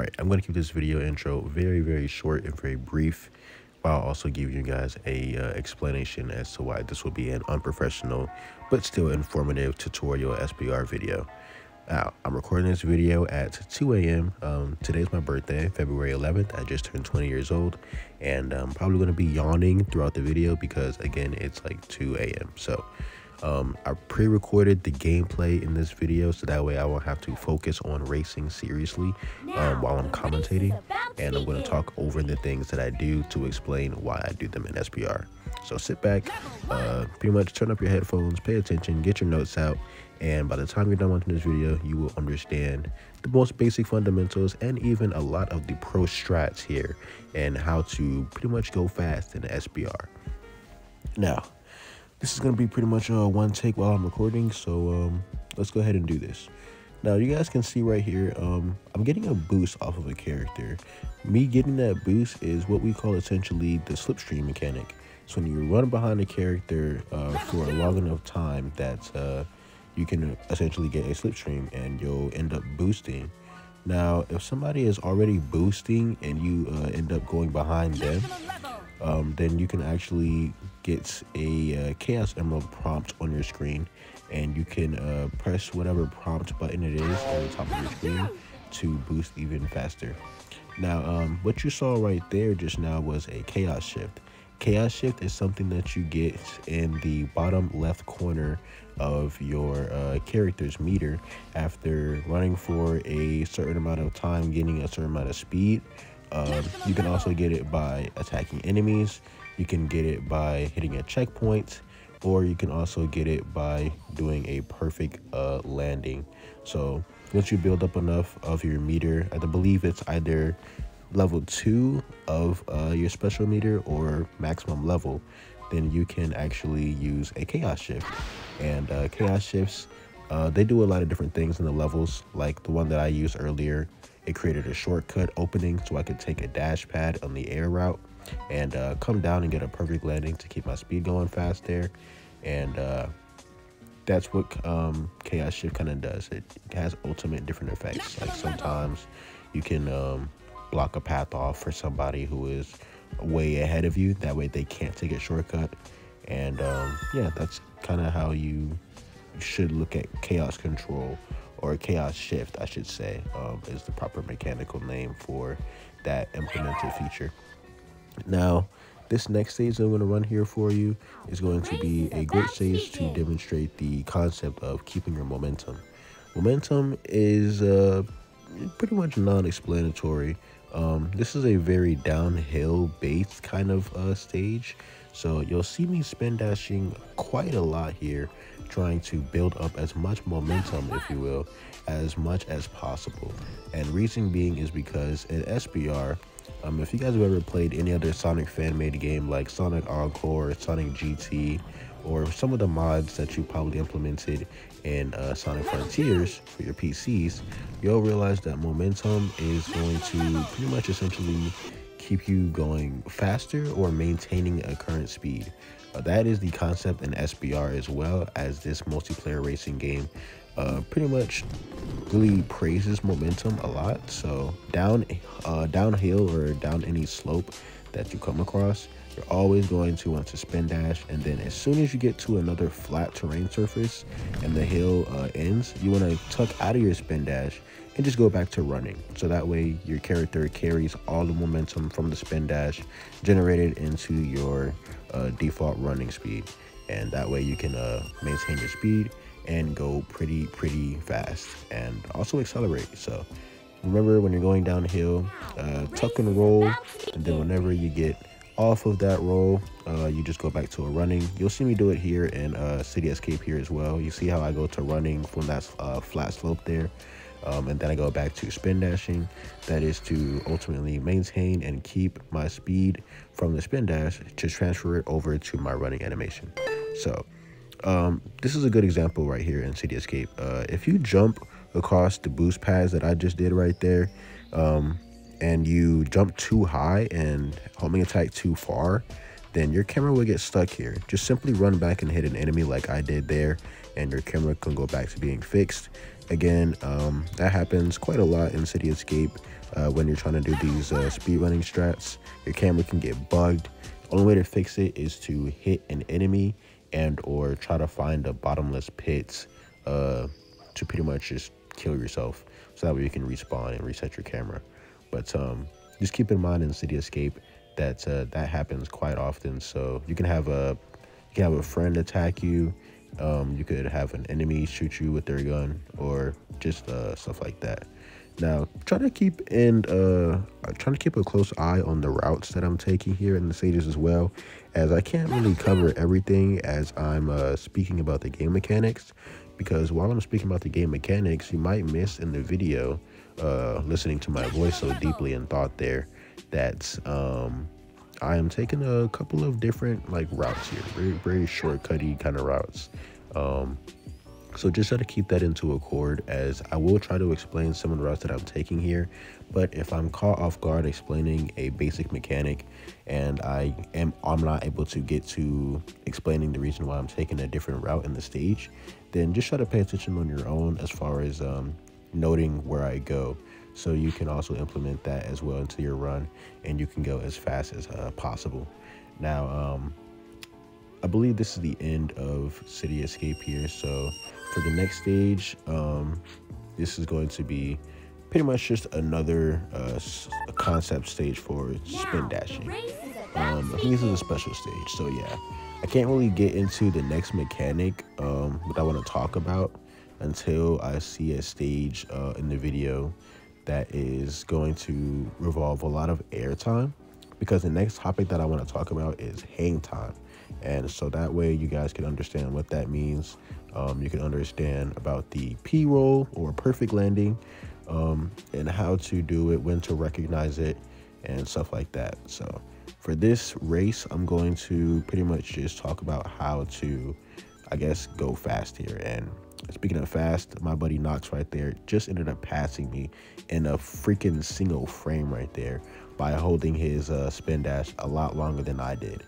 Alright, I'm going to keep this video intro very short and very brief, while also giving you guys a explanation as to why this will be an unprofessional but still informative tutorial SBR video. Now, I'm recording this video at 2 a.m. Today's my birthday, February 11th. I just turned 20 years old, and I'm probably going to be yawning throughout the video because, again, it's like 2 a.m. So I pre-recorded the gameplay in this video so that way I won't have to focus on racing seriously while I'm commentating, and I'm going to talk over the things that I do to explain why I do them in SBR. So sit back, pretty much turn up your headphones, pay attention, get your notes out, and by the time you're done watching this video, you will understand the most basic fundamentals and even a lot of the pro strats here and how to pretty much go fast in the SBR. Now, this is going to be pretty much one take while I'm recording, so let's go ahead and do this. Now, you guys can see right here, I'm getting a boost off of a character. Me getting that boost is what we call essentially the slipstream mechanic. So when you run behind a character for a long enough time that you can essentially get a slipstream and you'll end up boosting. Now, if somebody is already boosting and you end up going behind them, then you can actually get a Chaos Emerald prompt on your screen, and you can press whatever prompt button it is on the top of your screen to boost even faster. Now, what you saw right there just now was a Chaos Shift. Chaos Shift is something that you get in the bottom left corner of your character's meter after running for a certain amount of time, gaining a certain amount of speed. You can also get it by attacking enemies, you can get it by hitting a checkpoint, or you can also get it by doing a perfect landing. So once you build up enough of your meter, I believe it's either level 2 of your special meter or maximum level, then you can actually use a Chaos Shift. And Chaos Shifts, they do a lot of different things in the levels. Like the one that I used earlier, it created a shortcut opening so I could take a dash pad on the air route and come down and get a perfect landing to keep my speed going fast there. And that's what Chaos Shift kind of does. It has ultimate different effects. Like sometimes you can block a path off for somebody who is way ahead of you, that way they can't take a shortcut. And yeah, that's kind of how you should look at Chaos Control, or Chaos Shift I should say, is the proper mechanical name for that implemented feature. Now, this next stage that I'm going to run here for you is going to be a great stage to demonstrate the concept of keeping your momentum. Momentum is pretty much non-explanatory. This is a very downhill based kind of stage, so you'll see me spin dashing quite a lot here, trying to build up as much momentum, if you will, as much as possible. And reason being is because in SBR, if you guys have ever played any other Sonic fan-made game like Sonic Encore, Sonic GT, or some of the mods that you probably implemented in Sonic Frontiers for your PCs, you'll realize that momentum is going to pretty much essentially keep you going faster or maintaining a current speed. That is the concept in SBR, as well as this multiplayer racing game pretty much really praises momentum a lot. So downhill or down any slope that you come across, you're always going to want to spin dash, and then as soon as you get to another flat terrain surface and the hill ends, you want to tuck out of your spin dash and just go back to running. So that way your character carries all the momentum from the spin dash generated into your default running speed, and that way you can maintain your speed and go pretty fast and also accelerate. So remember, when you're going downhill, tuck and roll, and then whenever you get off of that roll, you just go back to a running. You'll see me do it here in City Escape here as well. You see how I go to running from that flat slope there, and then I go back to spin dashing. That is to ultimately maintain and keep my speed from the spin dash to transfer it over to my running animation. So this is a good example right here in City Escape. If you jump across the boost pads that I just did right there, and you jump too high and homing attack too far, then your camera will get stuck here. Just simply run back and hit an enemy like I did there, and your camera can go back to being fixed. Again, that happens quite a lot in City Escape. When you're trying to do these speedrunning strats, your camera can get bugged. Only way to fix it is to hit an enemy and or try to find a bottomless pit to pretty much just kill yourself, so that way you can respawn and reset your camera. But just keep in mind in City Escape that that happens quite often. So you can have a friend attack you. You could have an enemy shoot you with their gun, or just stuff like that. Now, trying to keep a close eye on the routes that I'm taking here in the stages as well, as I can't really cover everything as I'm speaking about the game mechanics. Because while I'm speaking about the game mechanics, you might miss in the video, listening to my voice so deeply in thought there, that I am taking a couple of different like routes here, very shortcutty kind of routes. So just try to keep that into accord, as I will try to explain some of the routes that I'm taking here. But if I'm caught off guard explaining a basic mechanic and I'm not able to get to explaining the reason why I'm taking a different route in the stage, then just try to pay attention on your own as far as noting where I go, so you can also implement that as well into your run and you can go as fast as possible. Now, I believe this is the end of City Escape here. So for the next stage, this is going to be pretty much just another concept stage for spin dashing. I think this is a special stage, so yeah, I can't really get into the next mechanic that I want to talk about until I see a stage in the video that is going to revolve a lot of airtime, because the next topic that I want to talk about is hang time. And so that way you guys can understand what that means. You can understand about the P-roll or perfect landing, and how to do it, when to recognize it, and stuff like that. So for this race, I'm going to pretty much just talk about how to, I guess, go fast here. And speaking of fast, my buddy Knox right there just ended up passing me in a freaking single frame right there by holding his spin dash a lot longer than I did.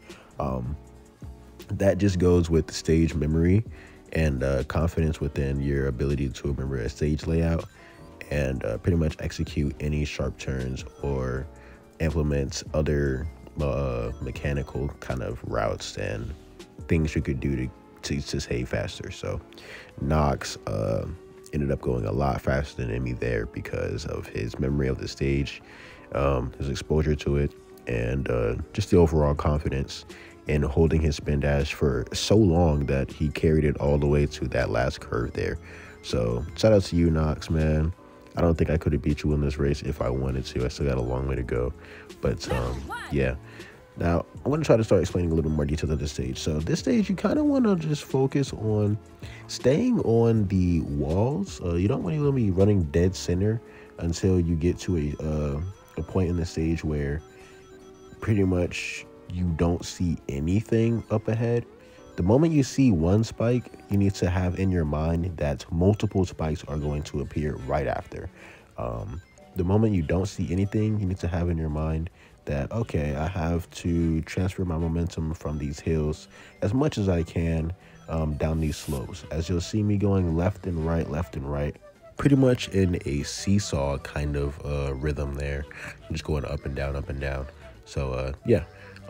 That just goes with stage memory and confidence within your ability to remember a stage layout and pretty much execute any sharp turns or implement other mechanical kind of routes and things you could do to save faster. So Knox ended up going a lot faster than me there because of his memory of the stage, his exposure to it, and just the overall confidence in holding his spin dash for so long that he carried it all the way to that last curve there. So shout out to you, Knox, man. I don't think I could have beat you in this race if I wanted to. I still got a long way to go. But yeah. Now, I want to try to start explaining a little more detail of this stage. So this stage, you kind of want to just focus on staying on the walls. You don't want to be running dead center until you get to a point in the stage where pretty much you don't see anything up ahead. The moment you see one spike, you need to have in your mind that multiple spikes are going to appear right after. The moment you don't see anything, you need to have in your mind that, okay, I have to transfer my momentum from these hills as much as I can down these slopes. As you'll see me going left and right, pretty much in a seesaw kind of rhythm there. I'm just going up and down, up and down. So yeah.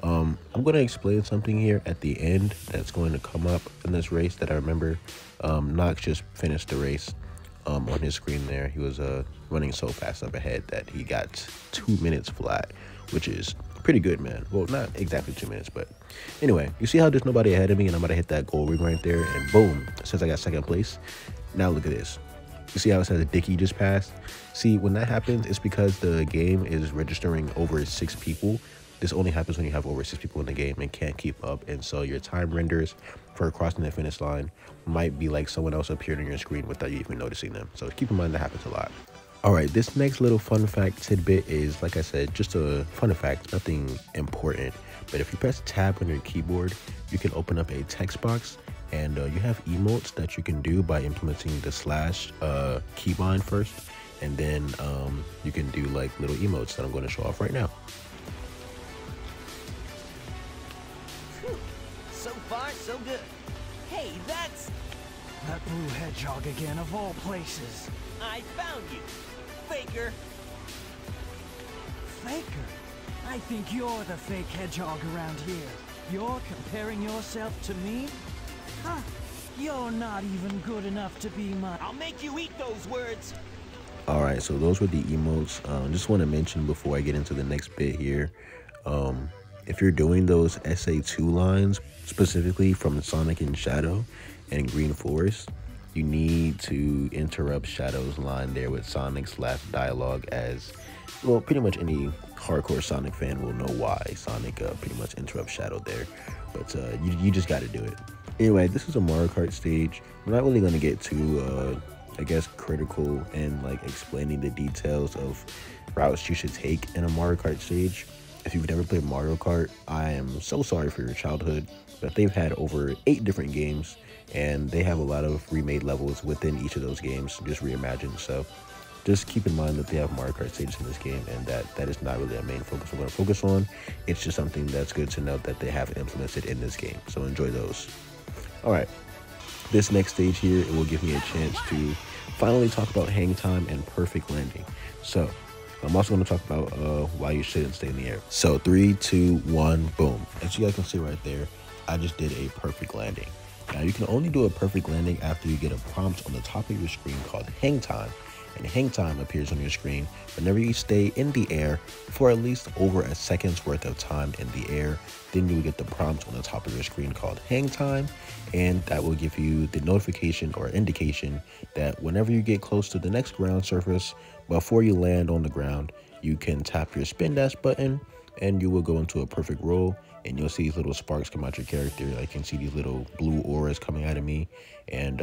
I'm going to explain something here at the end that's going to come up in this race that I remember. Knox just finished the race on his screen there. He was running so fast up ahead that he got 2 minutes flat, which is pretty good, man. Well, not exactly 2 minutes, but anyway, you see how there's nobody ahead of me and I'm about to hit that goal ring right there, and boom, it says I got second place. Now look at this. You see how it says Dickie just passed? See, when that happens, it's because the game is registering over 6 people. This only happens when you have over 6 people in the game and can't keep up, and so your time renders for crossing the finish line might be like someone else appeared on your screen without you even noticing them. So keep in mind that happens a lot. All right, this next little fun fact tidbit is, like I said, just a fun fact, nothing important. But if you press tab on your keyboard, you can open up a text box, and you have emotes that you can do by implementing the slash keybind first, and then you can do like little emotes that I'm going to show off right now. So far, so good. Hey, that's... That blue hedgehog again, of all places. I found you, faker. Faker? I think you're the fake hedgehog around here. You're comparing yourself to me? Huh? You're not even good enough to be my... I'll make you eat those words. Alright, so those were the emotes. Just want to mention before I get into the next bit here, if you're doing those SA2 lines, specifically from Sonic and Shadow and Green Forest, you need to interrupt Shadow's line there with Sonic's last dialogue, as well, pretty much any hardcore Sonic fan will know why Sonic pretty much interrupts Shadow there, but you just got to do it. Anyway, this is a Mario Kart stage. I'm not really going to get too I guess critical and like explaining the details of routes you should take in a Mario Kart stage. If you've never played Mario Kart, I am so sorry for your childhood, but they've had over 8 different games and they have a lot of remade levels within each of those games, just reimagined. So just keep in mind that they have Mario Kart stages in this game, and that is not really a main focus I'm going to focus on. It's just something that's good to note that they have implemented in this game, so enjoy those. All right, this next stage here, it will give me a chance to finally talk about hang time and perfect landing. So I'm also going to talk about why you shouldn't stay in the air. So 3, 2, 1, boom. As you guys can see right there, I just did a perfect landing. Now you can only do a perfect landing after you get a prompt on the top of your screen called hang time. And hang time appears on your screen whenever you stay in the air for at least over a second's worth of time in the air. Then you will get the prompt on the top of your screen called hang time, and that will give you the notification or indication that whenever you get close to the next ground surface, before you land on the ground, you can tap your spin dash button and you will go into a perfect roll, and you'll see these little sparks come out your character. I can see these little blue auras coming out of me, and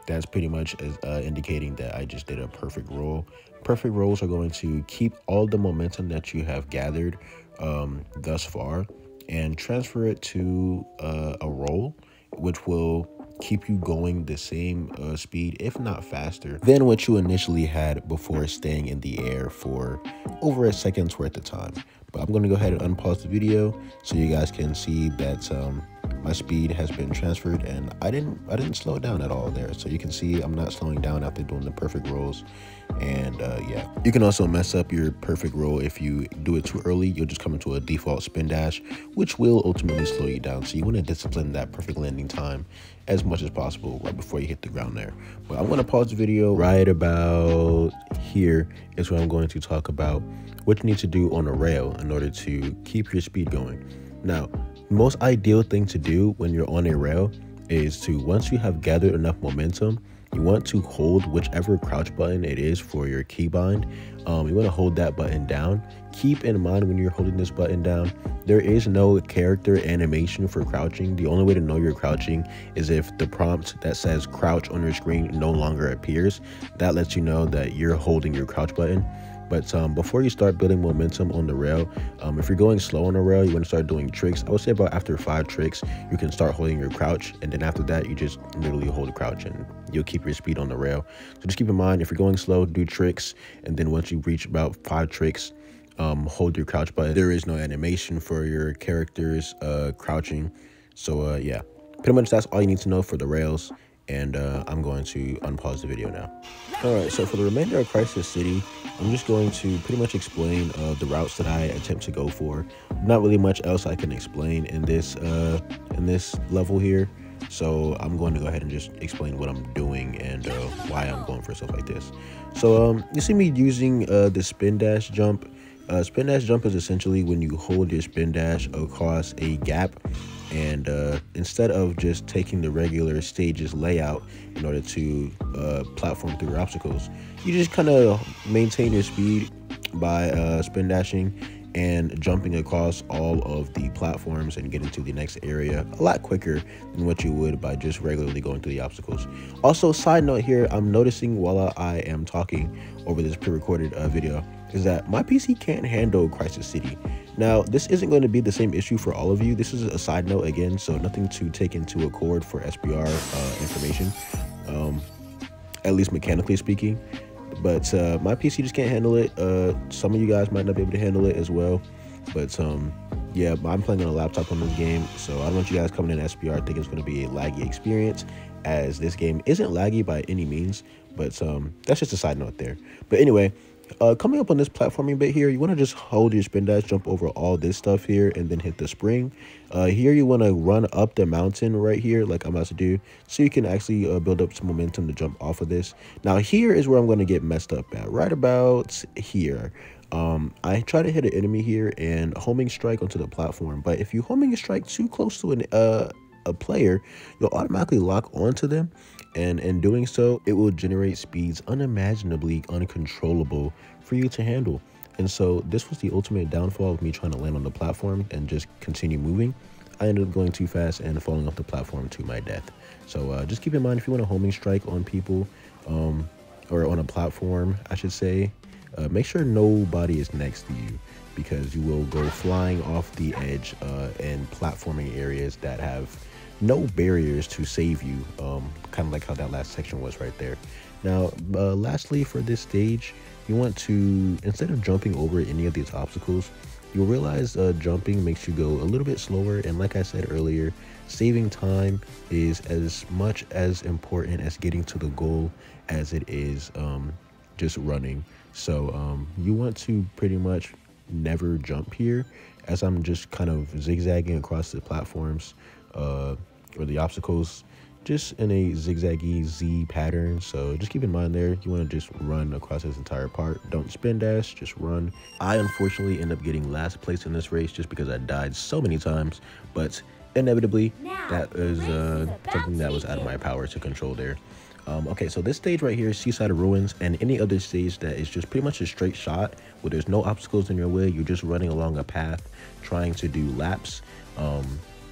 that's pretty much indicating that I just did a perfect roll. Perfect rolls are going to keep all the momentum that you have gathered thus far and transfer it to a roll, which will keep you going the same speed, if not faster, than what you initially had before staying in the air for over a second's worth of time. But I'm going to go ahead and unpause the video so you guys can see that my speed has been transferred, and I didn't slow down at all there. So you can see I'm not slowing down after doing the perfect rolls. And yeah, you can also mess up your perfect roll if you do it too early. You'll just come into a default spin dash, which will ultimately slow you down. So you want to discipline that perfect landing time as much as possible right before you hit the ground there. But I'm going to pause the video right about here is where I'm going to talk about what you need to do on a rail in order to keep your speed going. Now, the most ideal thing to do when you're on a rail is to, once you have gathered enough momentum, you want to hold whichever crouch button it is for your keybind. You want to hold that button down. Keep in mind when you're holding this button down, there is no character animation for crouching. The only way to know you're crouching is if the prompt that says crouch on your screen no longer appears. That lets you know that you're holding your crouch button. But before you start building momentum on the rail, if you're going slow on the rail, you want to start doing tricks. I would say about after 5 tricks, you can start holding your crouch. And then after that, you just literally hold the crouch and you'll keep your speed on the rail. So just keep in mind, if you're going slow, do tricks. And then once you reach about 5 tricks, hold your crouch button. There is no animation for your characters crouching. So yeah, pretty much that's all you need to know for the rails. And I'm going to unpause the video now. Alright, so for the remainder of Crisis City, I'm just going to pretty much explain the routes that I attempt to go for. Not really much else I can explain in this level here. So I'm going to go ahead and just explain what I'm doing and why I'm going for stuff like this. So you see me using the spin dash jump. Spin dash jump is essentially when you hold your spin dash across a gap, and instead of just taking the regular stages layout in order to platform through your obstacles, you just kind of maintain your speed by spin dashing and jumping across all of the platforms and getting to the next area a lot quicker than what you would by just regularly going through the obstacles. Also, side note here, I'm noticing while I am talking over this pre-recorded video is that my PC can't handle Crisis City. Now, this isn't going to be the same issue for all of you. This is a side note again, so nothing to take into accord for SBR information, at least mechanically speaking. But my PC just can't handle it. Some of you guys might not be able to handle it as well. But yeah, I'm playing on a laptop on this game, so I don't want you guys coming in SBR thinking it's going to be a laggy experience, as this game isn't laggy by any means, but that's just a side note there. But anyway, coming up on this platforming bit here, you want to just hold your spin dash, jump over all this stuff here, and then hit the spring. Here you want to run up the mountain right here like I'm about to do, so you can actually build up some momentum to jump off of this. Now here is where I'm going to get messed up at, right about here. I try to hit an enemy here and homing strike onto the platform, but if you homing strike too close to a player, you'll automatically lock onto them, and in doing so, it will generate speeds unimaginably uncontrollable for you to handle. And so this was the ultimate downfall of me trying to land on the platform and just continue moving. I ended up going too fast and falling off the platform to my death. So just keep in mind, if you want to homing strike on people, or on a platform, I should say, make sure nobody is next to you, because you will go flying off the edge in platforming areas that have no barriers to save you, kind of like how that last section was right there. Now, lastly, for this stage, you want to, instead of jumping over any of these obstacles, you'll realize jumping makes you go a little bit slower. And like I said earlier, saving time is as much as important as getting to the goal as it is just running. So you want to pretty much never jump here, as I'm just kind of zigzagging across the platforms or the obstacles, just in a zigzaggy Z pattern. So just keep in mind there, you want to just run across this entire part. Don't spin dash, just run. I unfortunately end up getting last place in this race just because I died so many times, but inevitably that is something that was out of my power to control there. Okay, so this stage right here is Seaside Ruins, and any other stage that is just pretty much a straight shot where there's no obstacles in your way, you're just running along a path trying to do laps.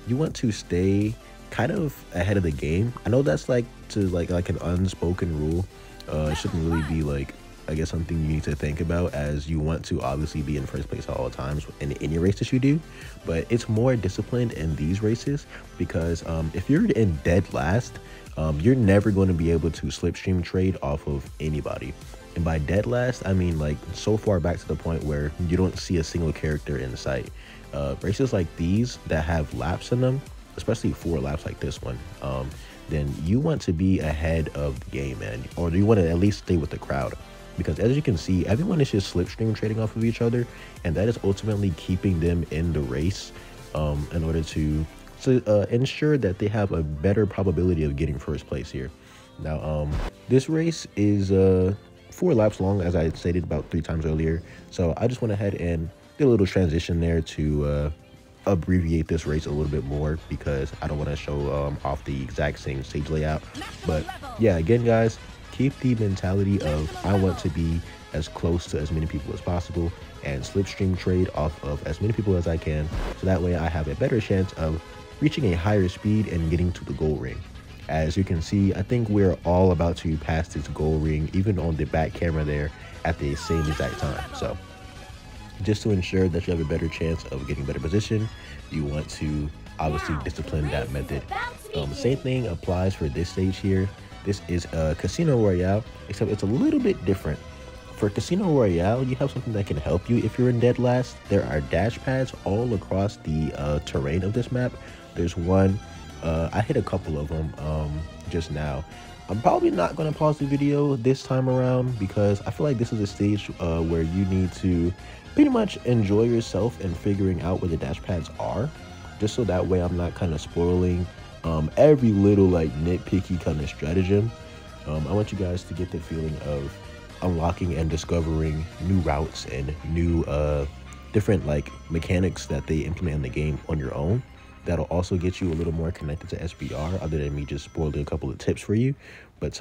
You want to stay kind of ahead of the game. I know that's like an unspoken rule. It shouldn't really be like, I guess, something you need to think about, as you want to obviously be in first place at all times in any race that you do, but it's more disciplined in these races, because if you're in dead last, you're never going to be able to slipstream trade off of anybody. And by dead last, I mean like so far back to the point where you don't see a single character in sight. Races like these that have laps in them, especially 4 laps like this one, then you want to be ahead of the game, man, or you want to at least stay with the crowd, because as you can see, everyone is just slipstream trading off of each other, and that is ultimately keeping them in the race in order to ensure that they have a better probability of getting first place here. Now, this race is 4 laps long, as I stated about 3 times earlier, so I just went ahead and did a little transition there to abbreviate this race a little bit more, because I don't want to show off the exact same stage layout. But yeah, again guys, keep the mentality of I want to be as close to as many people as possible and slipstream trade off of as many people as I can, so that way I have a better chance of reaching a higher speed and getting to the goal ring. As you can see, I think we're all about to pass this goal ring, even on the back camera there, at the same exact time. So just to ensure that you have a better chance of getting better position, you want to obviously discipline that method. Same thing applies for this stage here. This is a Casino Royale, except it's a little bit different. For Casino Royale, you have something that can help you if you're in dead last. There are dash pads all across the terrain of this map. There's one, I hit a couple of them just now. I'm probably not going to pause the video this time around, because I feel like this is a stage where you need to pretty much enjoy yourself and figuring out where the dash pads are, just so that way I'm not kind of spoiling every little like nitpicky kind of stratagem. I want you guys to get the feeling of unlocking and discovering new routes and new different like mechanics that they implement in the game on your own. That'll also get you a little more connected to SBR, other than me just spoiling a couple of tips for you. But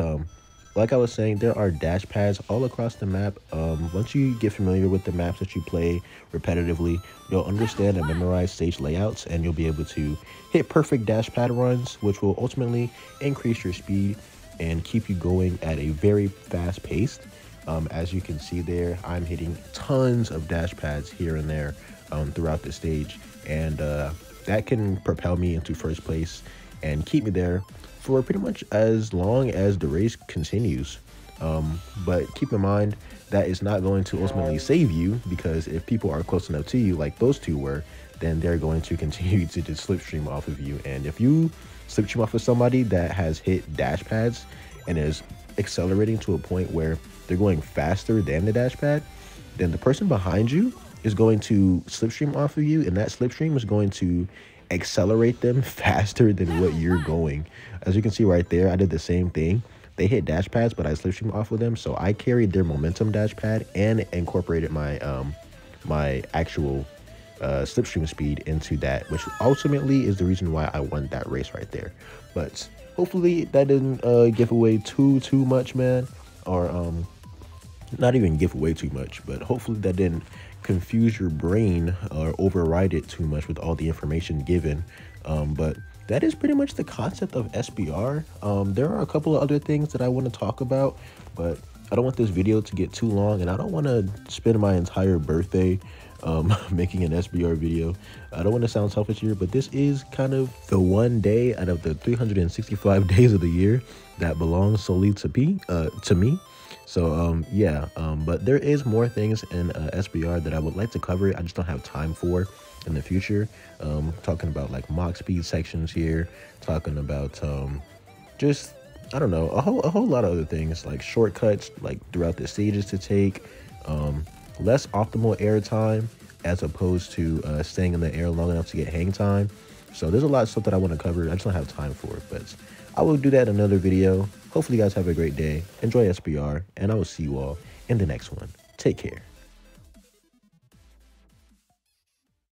like I was saying, there are dash pads all across the map. Once you get familiar with the maps that you play repetitively, you'll understand and memorize stage layouts, and you'll be able to hit perfect dash pad runs, which will ultimately increase your speed and keep you going at a very fast pace. As you can see there, I'm hitting tons of dash pads here and there throughout the stage, and that can propel me into first place and keep me there for pretty much as long as the race continues. But keep in mind, that is not going to ultimately save you, because if people are close enough to you like those two were, then they're going to continue to just slipstream off of you. And if you slipstream off of somebody that has hit dash pads and is accelerating to a point where they're going faster than the dash pad, then the person behind you is going to slipstream off of you, and that slipstream is going to accelerate them faster than what you're going. As you can see right there, I did the same thing. They hit dash pads, but I slipstream off of them, so I carried their momentum dash pad and incorporated my my actual slipstream speed into that, which ultimately is the reason why I won that race right there. But hopefully that didn't give away too much, man, or not even give away too much, but hopefully that didn't confuse your brain or override it too much with all the information given. But that is pretty much the concept of SBR. There are a couple of other things that I want to talk about, but I don't want this video to get too long, and I don't want to spend my entire birthday making an SBR video. I don't want to sound selfish here, but this is kind of the one day out of the 365 days of the year that belongs solely to me. So yeah, but there is more things in SBR that I would like to cover. I just don't have time for in the future. Talking about like mock speed sections here, talking about just, I don't know, a whole lot of other things, like shortcuts like throughout the stages to take, less optimal air time as opposed to staying in the air long enough to get hang time. So there's a lot of stuff that I want to cover. I just don't have time for it, but I will do that in another video. Hopefully you guys have a great day. Enjoy SBR, and I will see you all in the next one. Take care.